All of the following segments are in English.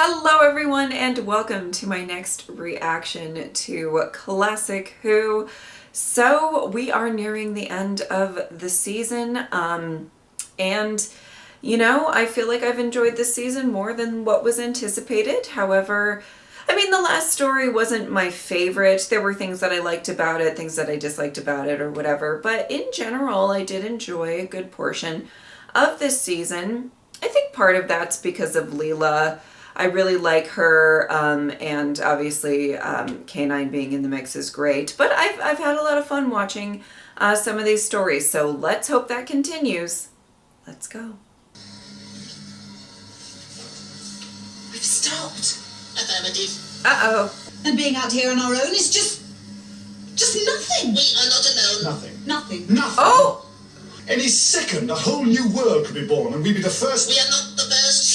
Hello everyone and welcome to my next reaction to Classic Who. So we are nearing the end of the season and I feel like I've enjoyed this season more than what was anticipated. However, the last story wasn't my favorite. There were things that I liked about it, things that I disliked about it or whatever, but in general I did enjoy a good portion of this season. I think part of that's because of Leela. I really like her, and obviously K9 being in the mix is great. But I've had a lot of fun watching some of these stories, so let's hope that continues. Let's go. We've stopped. Affirmative. Uh-oh. And being out here on our own is just nothing. We are not alone. Nothing. Oh! Any second, a whole new world could be born, and we'd be the first. We are not the first.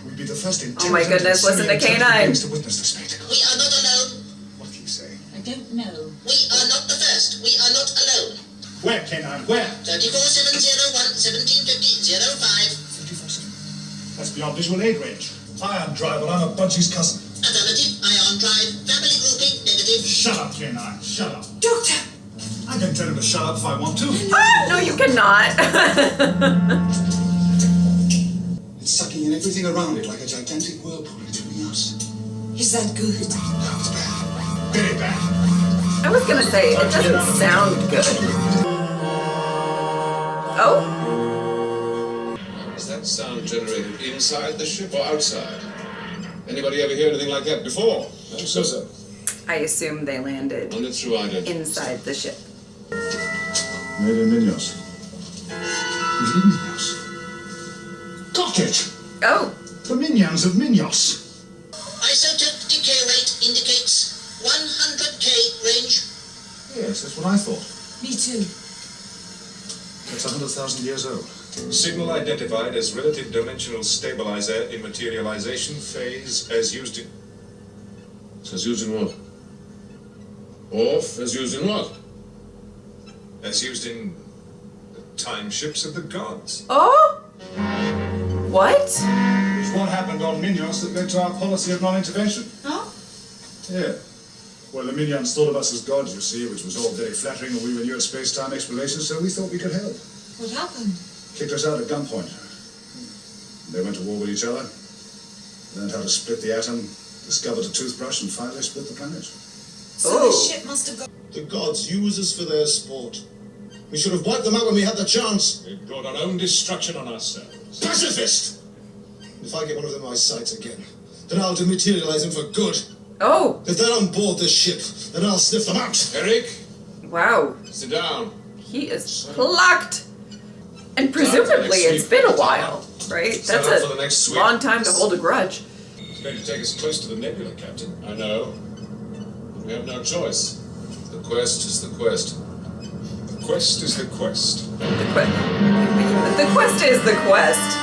We'd be the first intelligent. Oh my goodness, listen to K9. beings to witness the spectacle. We are not alone. What do you say? I don't know. We are not the first. We are not alone. Where, K9? Where? 34701 1750 05. 34-7. That's beyond visual aid range. Ion Drive, well, I'm a Budgie's cousin. Affirmative. Ion Drive. Family grouping. Negative. Shut up, K9. Shut up. Doctor! I can tell him to shut up if I want to. Ah, no, you cannot. It's sucking in everything around it like a gigantic whirlpool, including us. Is that good? No, it's bad. Very bad. I was gonna say, it doesn't sound good. Oh? Is that sound generated inside the ship or outside? Anybody ever hear anything like that before? No, sir. I assume they landed Run it through identity. inside the ship. Made in Minos. Minos. Got it! Oh, The minions of Minos. Isotope decay rate indicates 100K range. Yes, that's what I thought. Me too. That's 100,000 years old. Signal identified as relative dimensional stabilizer in materialization phase as used in... As used in what? Off as used in what? as used in the time ships of the gods. oh? What? It's what happened on Minos that led to our policy of non-intervention. Huh? Yeah. Well, the Minions thought of us as gods, you see, which was all very flattering when we were new at space-time exploration, so we thought we could help. What happened? Kicked us out at gunpoint. They went to war with each other, learned how to split the atom, discovered a toothbrush, and finally split the planet. So Oh. the ship must have gone... The gods use us for their sport. We should have wiped them out when we had the chance. We brought our own destruction on ourselves. Pacifist! If I get one of them in my sights again, then I'll dematerialize them for good. Oh, If they're on board this ship, then I'll sniff them out. Eric, wow. sit down. He is plucked. And presumably it's been a while, right? Set That's up for the next a sweep. long time to hold a grudge. It's going to take us close to the nebula, Captain. I know. We have no choice. The quest is the quest. The quest is the quest. The quest is the quest.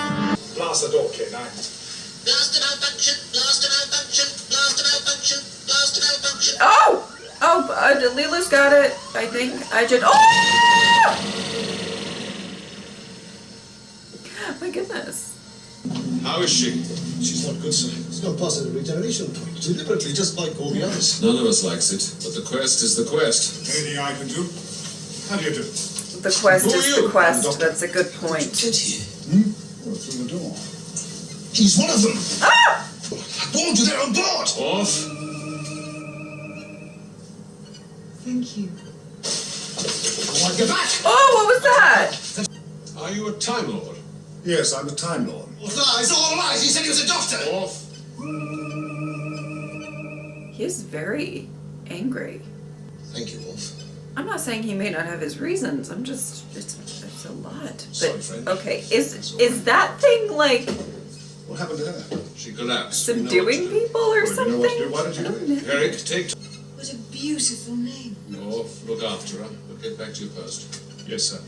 Blast the door, K9. Blaster malfunction. Blaster malfunction. Blaster malfunction. Blaster malfunction. Oh! Oh, Leela's got it, I think. Oh! My goodness. How is she? She's not good, sir. It's not past the regeneration point. Deliberately, just like all the others. None of us likes it, but the quest is the quest. Anything I can do? How do you do? The quest Who are is you? the quest. That's a good point. Get here. Oh, through the door. He's one of them. Ah! I warned you, they're on board. Off. Thank you. I want to get back. Oh, what was that? Are you a Time Lord? Yes, I'm a Time Lord. All lies, all lies. He said he was a doctor. Off. He's very angry. Thank you, Wolf. I'm not saying he may not have his reasons. I'm just, it's a lot. Sorry, But, friend. okay, is that thing like What happened to her? She collapsed. We know what subduing to do. people or Well, you something? know what to do. Why don't you do it? Eric, take What a beautiful name. off. Look after her. But get back to your post. Yes, sir.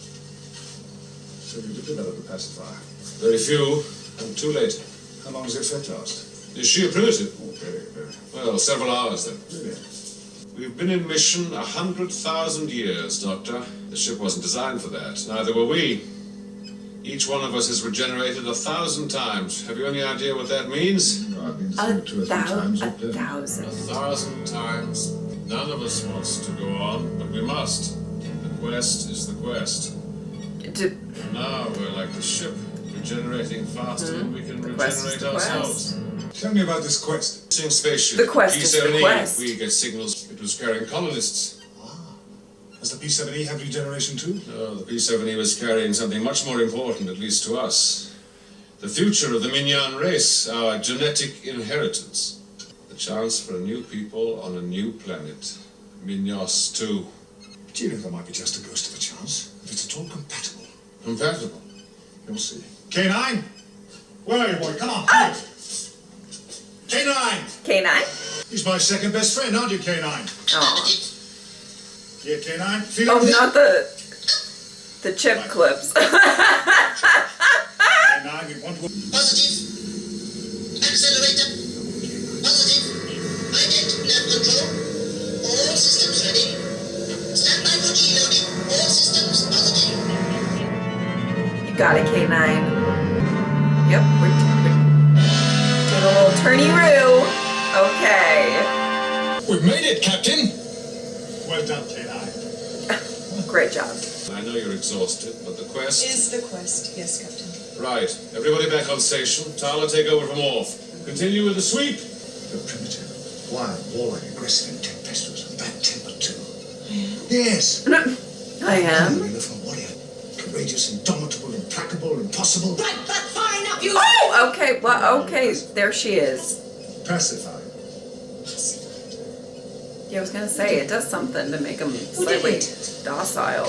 So you did develop the pacifier. Very few, and too late. How long does it fetch last? Is she a primitive? Oh, very. Well, several hours then. Really? We've been in mission 100,000 years, Doctor. The ship wasn't designed for that. Neither were we. Each one of us is regenerated 1,000 times. Have you any idea what that means? No, I've been through it 2 or 3 times. A up there. 1,000. 1,000 times. None of us wants to go on, but we must. The quest is the quest. D- Now we're like the ship, regenerating faster than we can The quest is regenerate the quest. ourselves. Tell me about this quest. Missing spaceship. The quest is the P7E. quest. We get signals. It was carrying colonists. Does the P7E have regeneration too? No, the P7E was carrying something much more important, at least to us. The future of the Mignon race, our genetic inheritance. The chance for a new people on a new planet. Mignos 2. Do you know there might be just a ghost of a chance? If it's at all compatible. Compatible. You'll see. K9! Where are you, boy? Come on, quick! K9! K9? He's my second best friend, aren't you, K9? Aw. Yeah, K9? Feel Oh, it? not the chip clips. K9, we want to... Positive. Accelerator. Positive. High-net nav control. All systems ready. Stand by for G-loading. All systems positive. You got it, K9. Yep, we're doing a little turny-roo. Okay. We've made it, Captain. Well done, K9. Great job. I know you're exhausted, but the quest... Is the quest, yes, Captain. Right. Everybody back on station. Tala, take over from off. Continue with the sweep. You're primitive, wild, warlike, aggressive, and tempestuous, and bad-tempered too. Yes. I am. You're a warrior. Courageous, indomitable, implacable, impossible. Right, but far enough, you... Oh, okay. Well, okay. There she is. Pacified. Yeah, I was gonna say it does something to make them slightly docile.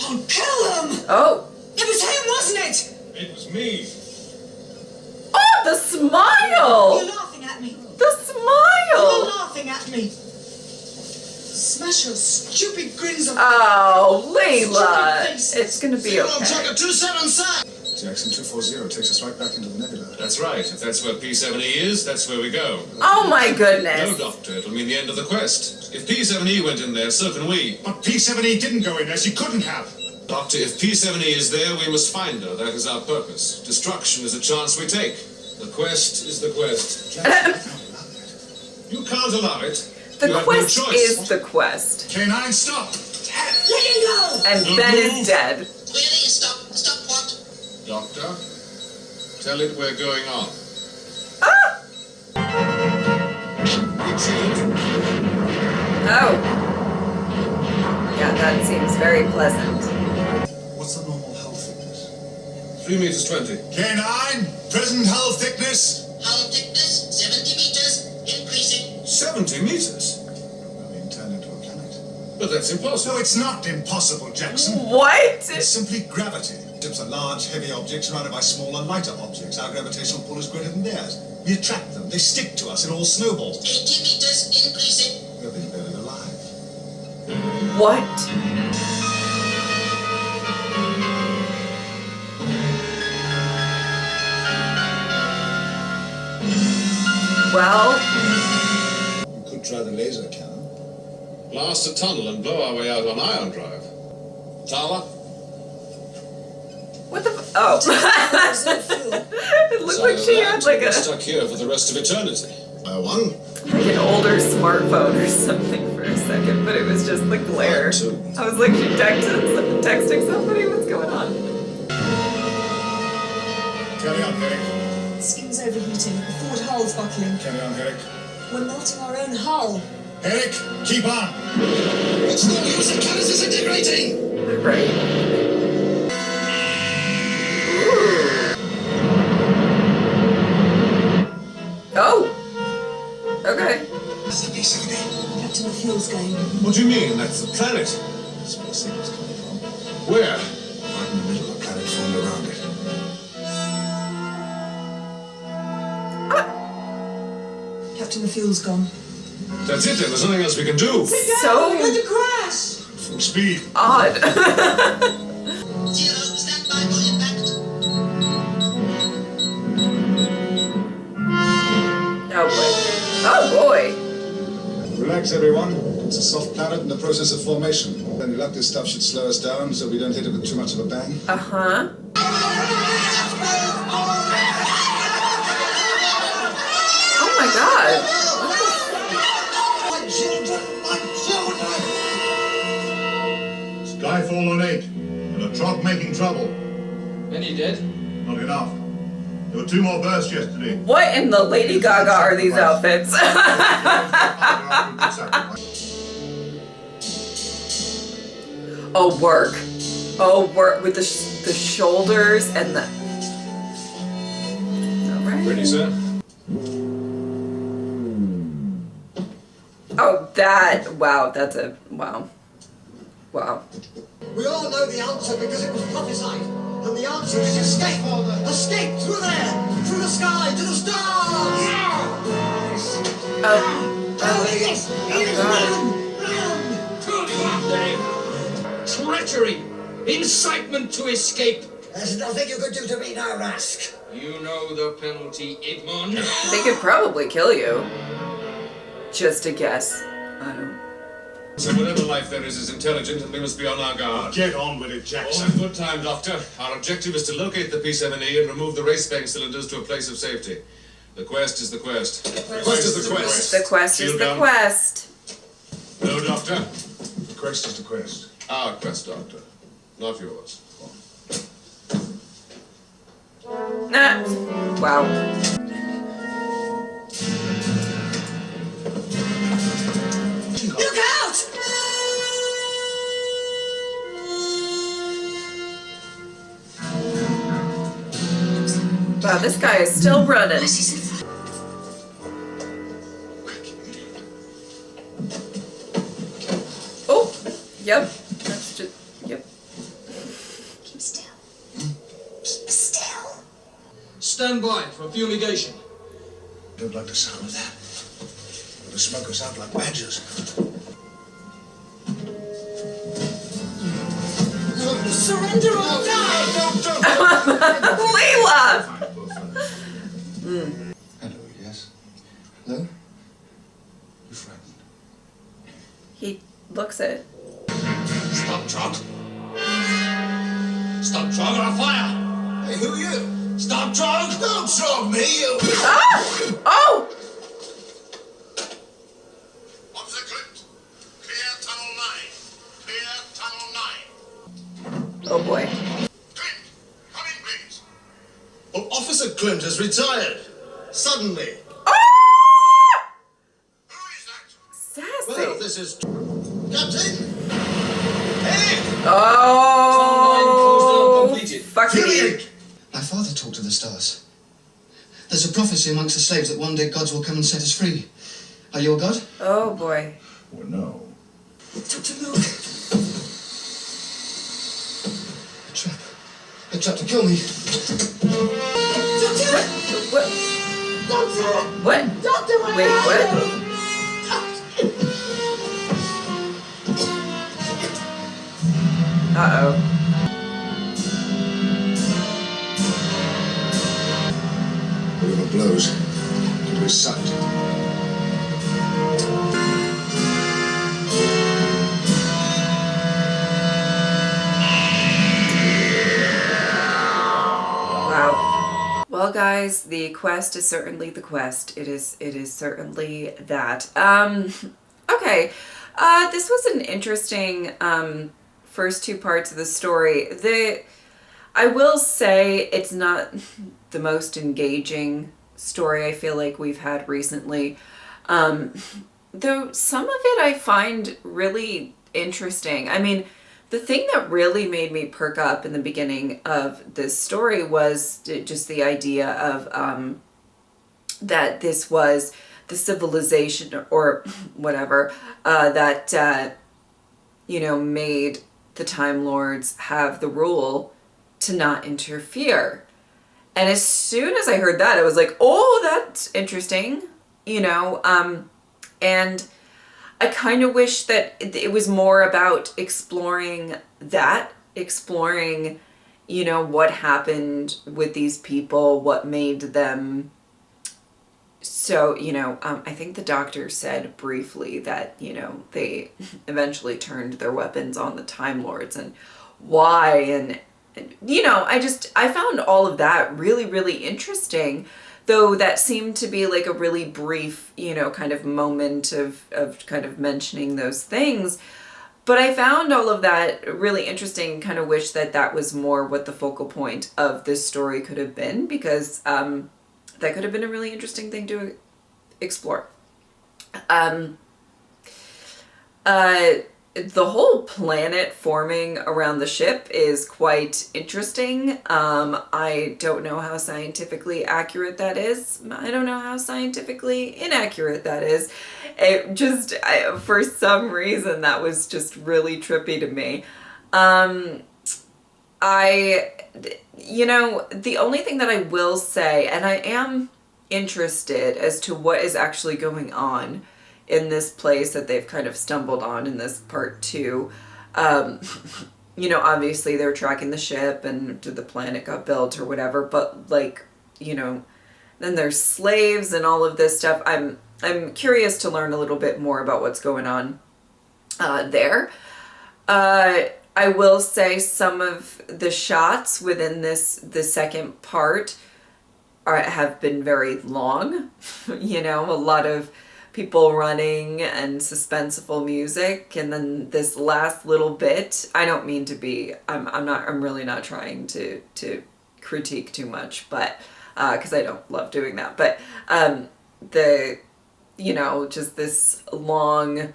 Oh, kill them! Oh, It was him, wasn't it? It was me. oh, the smile. You're laughing at me. The You're smile. laughing at me. Smash your stupid grins on... Oh, Layla. It's gonna be On okay. track at 277. Jackson 240 takes us right back into the nebula. That's right. If that's where P7E is, that's where we go. Oh my No, goodness. Doctor. It'll mean the end of the quest. If P7E went in there, so can we. But P7E didn't go in there. She couldn't have. Doctor, if P7E is there, we must find her. That is our purpose. Destruction is a chance we take. The quest is the quest. Jackson, I can't allow that. You can't allow it. The You have quest no choice. is the quest. K9, stop! Let him go! And Ben is dead. Really? Stop. Stop what? Doctor, tell it we're going on. Ah! Oh. Yeah, that seems very pleasant. What's the normal hull thickness? 3 meters 20. K9, present hull thickness. Hull thickness 70 meters. Increasing. 70 meters? I mean, turn into a planet. But that's impossible. No, it's not impossible, Jackson. What? It's simply gravity. Ships are large, heavy objects surrounded by smaller, lighter objects. Our gravitational pull is greater than theirs. We attract them. They stick to us. It all snowballs. 80 meters. Increasing. We're being buried alive. What? Well, You could try the laser cannon. Blast a tunnel and blow our way out on ion drive. Tala? what the oh. There's no fuel. It looked like she had like We're a stuck here for the rest of eternity. One. like an older smartphone or something for a second, but it was just the glare. Two. I was like, she texting somebody? What's going on? Carry on, Herrick. Skin's overheating. The forward hull's buckling. Carry on, Herrick. We're melting our own hull. Herrick, keep on. It's no use. The cannon is disintegrating. Right. Oh! Okay. That's the P7E. Captain, the fuel's going. What do you mean? That's the planet. That's where the signal's coming from. Where? Right in the middle of the planet formed around it. Captain, the fuel's gone. That's it then. There's nothing else we can do. So We're to crash! Full speed. odd. Zero. Stand by for impact. Oh boy. Oh boy. Relax, everyone. It's a soft planet in the process of formation. Any luck, this stuff should slow us down so we don't hit it with too much of a bang. Uh-huh. Oh my god. My children, my children! Skyfall on 8, and a trog making trouble. Many dead? Not enough. There were 2 more bursts yesterday. What in the Lady Gaga are these outfits? Oh, work. Oh, work with the shoulders and the... All right. Ready, sir? Oh, that... Wow, that's a... Wow. Wow. We all know the answer because it was prophesied. And the answer is escape. Escape through there, through the sky, to the stars! Oh, yes! Treachery! Incitement to escape! There's nothing you can do to me now, Rask. You know the penalty, Igmon. They could probably kill you. Just a guess. I don't... So whatever life there is intelligent, and we must be on our guard. Get on with it, All Jackson. in good time, Doctor. Our objective is to locate the P7E and remove the race bank cylinders to a place of safety. The quest is the quest. The quest is the quest. The quest is Shield the down. quest. No, Doctor. The quest is the quest. Our quest, Doctor. Not yours. Nah. Wow. Look out! Wow, this guy is still running. Oh, yep. That's just, yep. Keep still. Keep still. Stand by for fumigation. Don't like the sound of that. They'll smoke us out like badgers. Surrender or die! Leela! Hello, yes. Hello? You frightened? He looks at it. Stop, Trog. Stop, Trog, or I'll fire! Hey, who are you? Stop, Trog! Don't trog me, you! Ah! Oh! Officer Clint, clear tunnel 9. Clear tunnel 9. Oh boy. Clint, come in, please. Well, Officer Clint has retired. Suddenly. Ah! Who is that? Well, Sassy. this is... Captain? Hey! Oh! completed. Fucking. My father talked to the stars. There's a prophecy amongst the slaves that one day gods will come and set us free. Are you a god? Oh boy. Well, no. Dr. Milk. A trap. A trap to kill me. Doctor! What? Doctor! What? Doctor, where Wait, are what? you? Uh-oh. Whatever blows, to his sight. Wow. Well, guys, the quest is certainly the quest. It is certainly that. Okay. This was an interesting first 2 parts of the story. I will say it's not the most engaging story I feel like we've had recently. Though some of it I find really interesting. I mean, the thing that really made me perk up in the beginning of this story was just the idea of that this was the civilization or whatever that made the Time Lords have the rule to not interfere. And as soon as I heard that, I was like, oh, that's interesting, and I kind of wish that it was more about exploring, what happened with these people, what made them So, I think the doctor said briefly that, they eventually turned their weapons on the Time Lords, and why, and I found all of that really, really interesting, though that seemed to be like a really brief, kind of moment of kind of mentioning those things. But I found all of that really interesting, kind of wish that that was more what the focal point of this story could have been, because that could have been a really interesting thing to explore. The whole planet forming around the ship is quite interesting. I don't know how scientifically accurate that is. I don't know how scientifically inaccurate that is. It just, for some reason, that was just really trippy to me. The only thing that I will say, and I am interested as to what is actually going on in this place that they've kind of stumbled on in this part 2. Obviously they're tracking the ship and the planet got built or whatever, but then there's slaves and all of this stuff. I'm curious to learn a little bit more about what's going on there. I will say some of the shots within the second part have been very long. A lot of people running and suspenseful music, and then this last little bit, I don't mean to be, I'm really not trying to critique too much, but because I don't love doing that, but just this long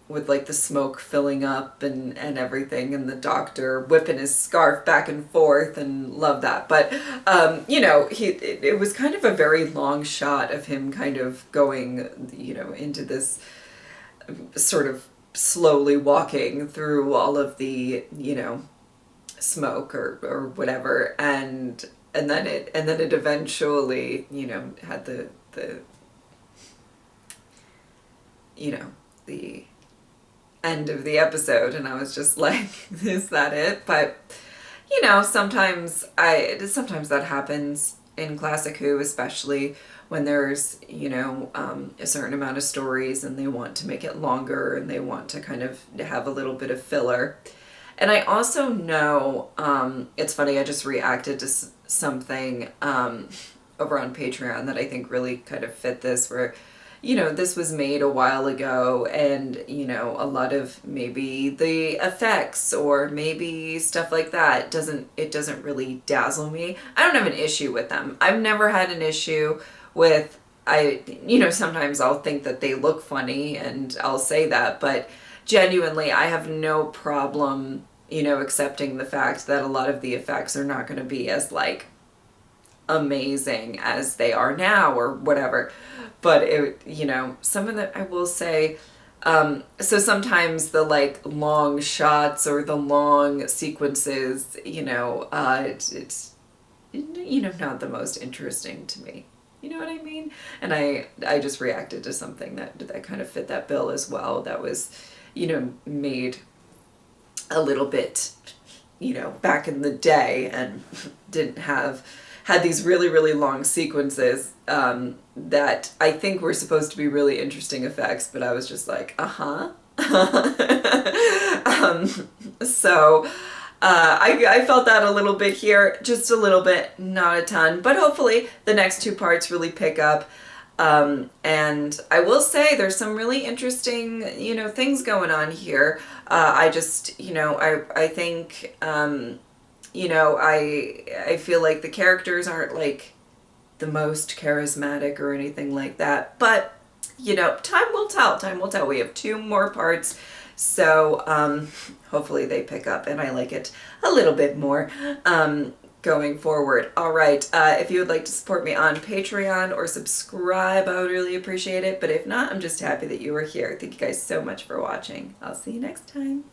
with like the smoke filling up and everything, and the doctor whipping his scarf back and forth, and love that. But it was kind of a very long shot of him kind of going into this sort of slowly walking through all of the smoke or whatever, and then it eventually had the the end of the episode, and I was just like, is that it? But sometimes that happens in Classic Who, especially when there's a certain amount of stories and they want to make it longer and they want to kind of have a little bit of filler. And I also know, it's funny, I just reacted to something over on Patreon that I think really kind of fit this, where this was made a while ago, and a lot of maybe the effects or maybe stuff like that doesn't really dazzle me. I don't have an issue with them. I've never had an issue with, sometimes I'll think that they look funny and I'll say that, but genuinely I have no problem accepting the fact that a lot of the effects are not going to be as like amazing as they are now or whatever. But some of the, I will say, so sometimes the like long shots or the long sequences, it's not the most interesting to me. You know what I mean? And I just reacted to something that kind of fit that bill as well. That was, made a little bit, back in the day, and had these really, really long sequences that I think were supposed to be really interesting effects, but I was just like, so I felt that a little bit here, just a little bit, not a ton, but hopefully the next 2 parts really pick up. And I will say there's some really interesting, things going on here. I just, I think, I feel like the characters aren't like the most charismatic or anything like that, but time will tell. We have 2 more parts, so hopefully they pick up and I like it a little bit more going forward. All right, if you would like to support me on Patreon or subscribe, I would really appreciate it, but if not, I'm just happy that you were here. Thank you guys so much for watching. I'll see you next time.